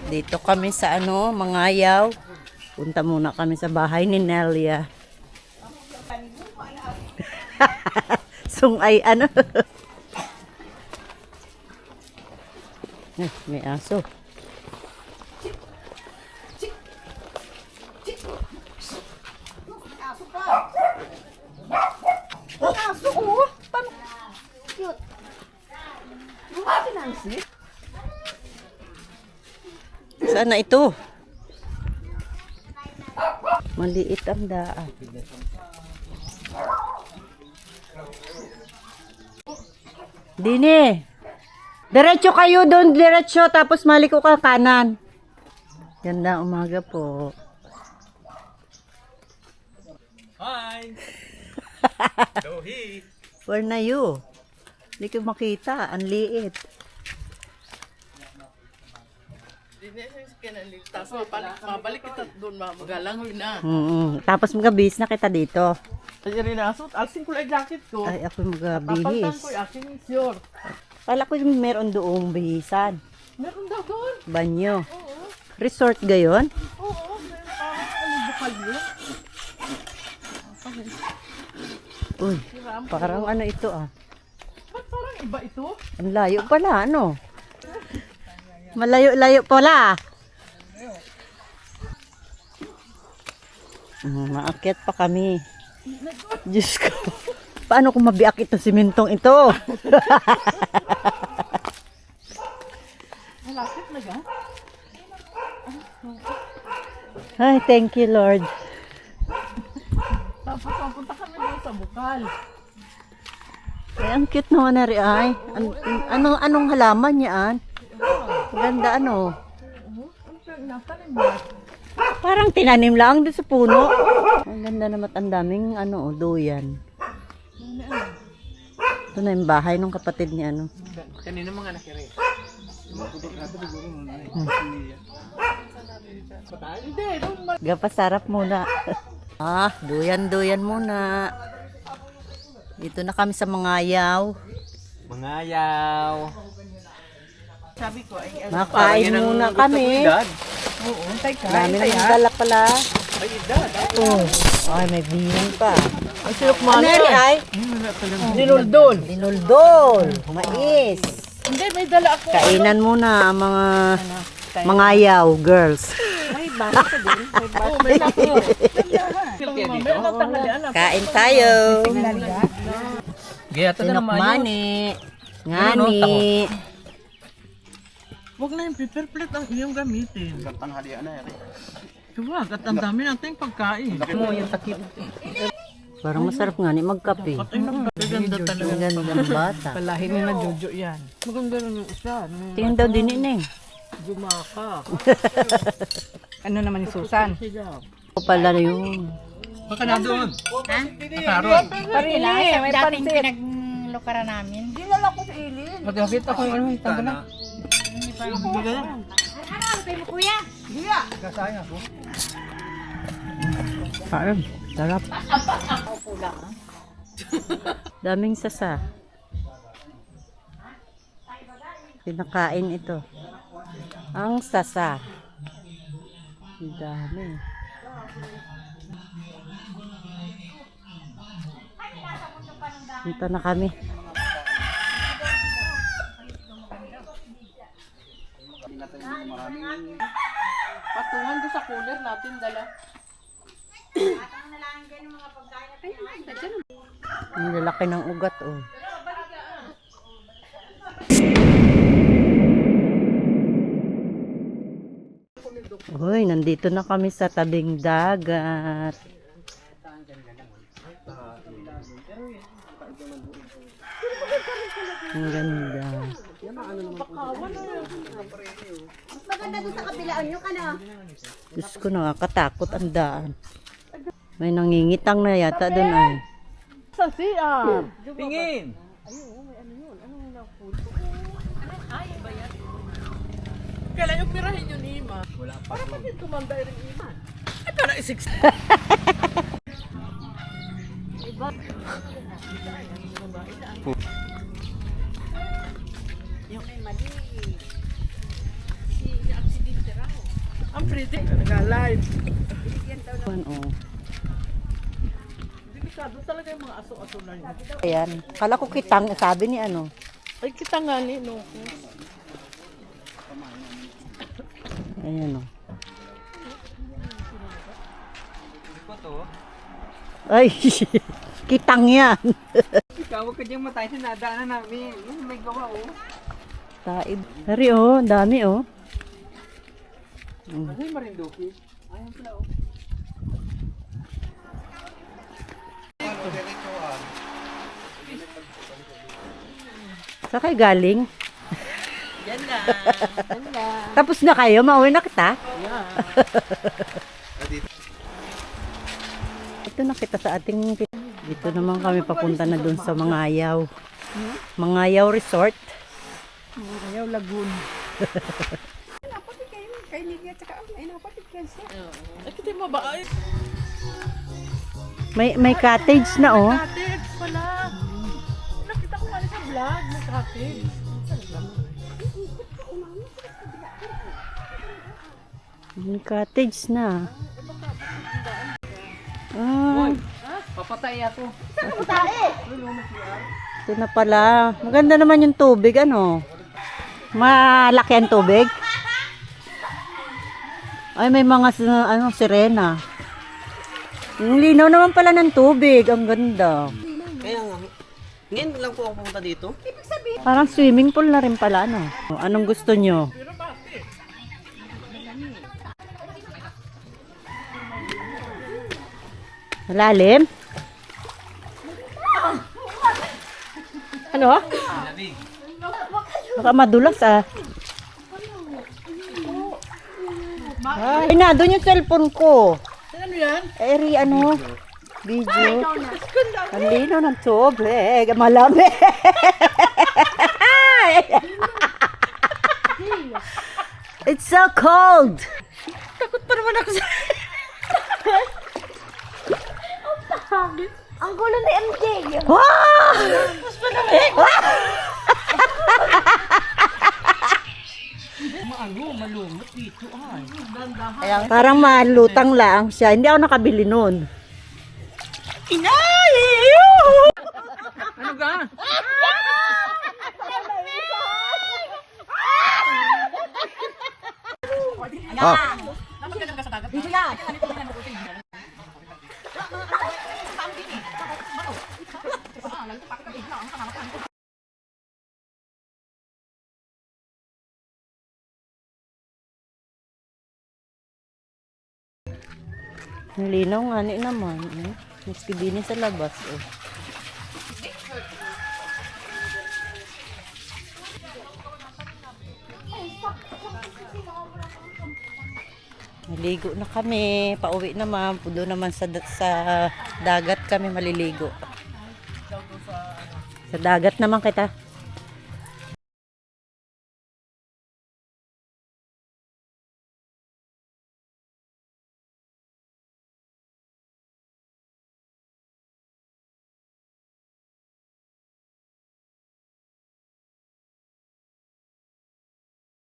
Dito kami sa Mangayaw. Punta muna kami sa bahay ni Nelia. Sungay may aso. Aso, oh. Paano? Cute. Bumati na ang sit. Saan na ito? Maliit ang daan. Dini. Diretso kayo doon, diretso. Tapos maliko ka kanan. Ganda umaga po. Hi! No heat! Where na you? Hindi ko makita. Ang liit. Tapos mabalik kita doon, magalangoy na. Tapos magabihis na kita dito. Kaya rin aso, alsin ko lang jacket ko. Ay, ako magabihis. Papaltan ko, akin yung sure. Kala ko yung meron doong bihisan. Meron daw doon. Banyo. Resort gayon? Oo, meron parang bukal yun. Uy, parang ito Ba't parang iba ito? Ang layo pala, Malayo-layo pala. Maakyat pa kami. Diyos ko. Paano kung mabiak ito simentong ito? Malapit na ga? Ay, thank you, Lord. Tapos punta kami doon sa bukal. Ay, ang cute naman na rin, ay. Anong halaman niyan? Maganda, Nakalim ba? Parang tinanim lang doon sa puno. Ang ganda naman, ang daming, duyan. Ito na yung bahay ng kapatid ni Kanina mga nakiri. Hindi, doon Gapasarap muna. Duyan-duyan muna. Dito na kami sa Mangayaw. Mangayaw! sabi ko ay Makain muna kami. oo, tay ka. Dami na dala pala. Ay, edad! Ay, may bihon pa. Ang silok Ano rin ay? Dinuldol. Dinuldol. Mais. Hindi, may dala ako. Kainan muna ang mga Mangayaw girls. May bata ka din. May bata. Meron ang tanghalian. Kain tayo. Gaya ito na naman yun. Sinokmani. Ngani. Huwag na yung paper plate ang iyong gamitin. Tanghalian na yan. Huwag, at ang dami nating pagkain. Mo yung takip. Parang masarap nga ni magkape. Ay, maganda talaga. Ang ganda ng bata. Palahin mo na Jojo yan. Maganda na yung isa. Tingnan daw din eh. Jumaka. Ano naman yung Susan? O pala yung Baka na doon. Parili, may dating pansit. pinaglukara namin. Dinala ko sa ilin. Magkakit ako yung ano, tanggal na. Ano kayo mo kuya? Parang sarap. Daming sasa. Pinakain ito. Ang sasa. Ang dami. Punta na kami. Patungan doon sa cooler natin dala. Ang lalaki ng ugat, Uy, nandito na kami sa tabing dagat. Ang ganda. Mas maganda doon sa kabilaan nyo ka na. Diyos ko, nakakatakot ang daan. May nangingitang na yata doon ay. Sa CR. Tingin! Kailan yung pirahin yun, Ima? Wala pa. Para pati tumanda rin, Ima. Ito na isik. Yung kay Mali. Ang pretty. Nag-live. Oh. Delikado talaga yung mga aso-aso na yun. Ayan. Kala ko kitang, sabi ni ano. Ay, kita nga ni, no? Ayan oh. Ito to. Ay, kitang yan. Ikaw, huwag ka diyang matay sa nadaanan namin. May gawa oh. Taib. Hari oh, dami oh. Ano yung Marinduque? Ayun pala oh. Saan kayo galing? Yan na. Tapos na kayo? Mauwi na kita? Ito na kita sa ating... Dito naman kami papunta na dun sa Mangayaw. Mangayaw Resort. Ayaw lagoon. Napatid kayo. Kay Lydia tsaka ay napatid kayo siya. Ay, kita mo ba? Ay, May cottage na oh. cottage pala. Nakita ko nga sa vlog, may cottage. May cottage na. Ah, Papatay ako. ito na pala. Maganda naman yung tubig, ano? Malaki ang tubig. Ay, may mga ano, sirena. Yung linaw naman pala ng tubig. Ang ganda. Kaya nga, ngayon lang po ako pumunta dito. Parang swimming pool na rin pala, ano? Anong gusto nyo? Malalim? Ano? Labig. Baka madulas ah. Ay, na, doon yung cellphone ko. Ano yan? Eri, ano? Video. Ang lino ng tubig. Malamig. It's so cold. Takot pa naman ako sa... Ang gulo ni MJ. Wow! Mas malamig! Malumot dito ay. Parang malutang lang siya. Hindi ako nakabili nun. Inay! Ano ka? Ang linaw nga ni naman. Eh. Miski din sa labas. Oh. Naligo na kami. Pauwi naman. Pudo naman sa dagat kami maliligo. Sa dagat naman kita.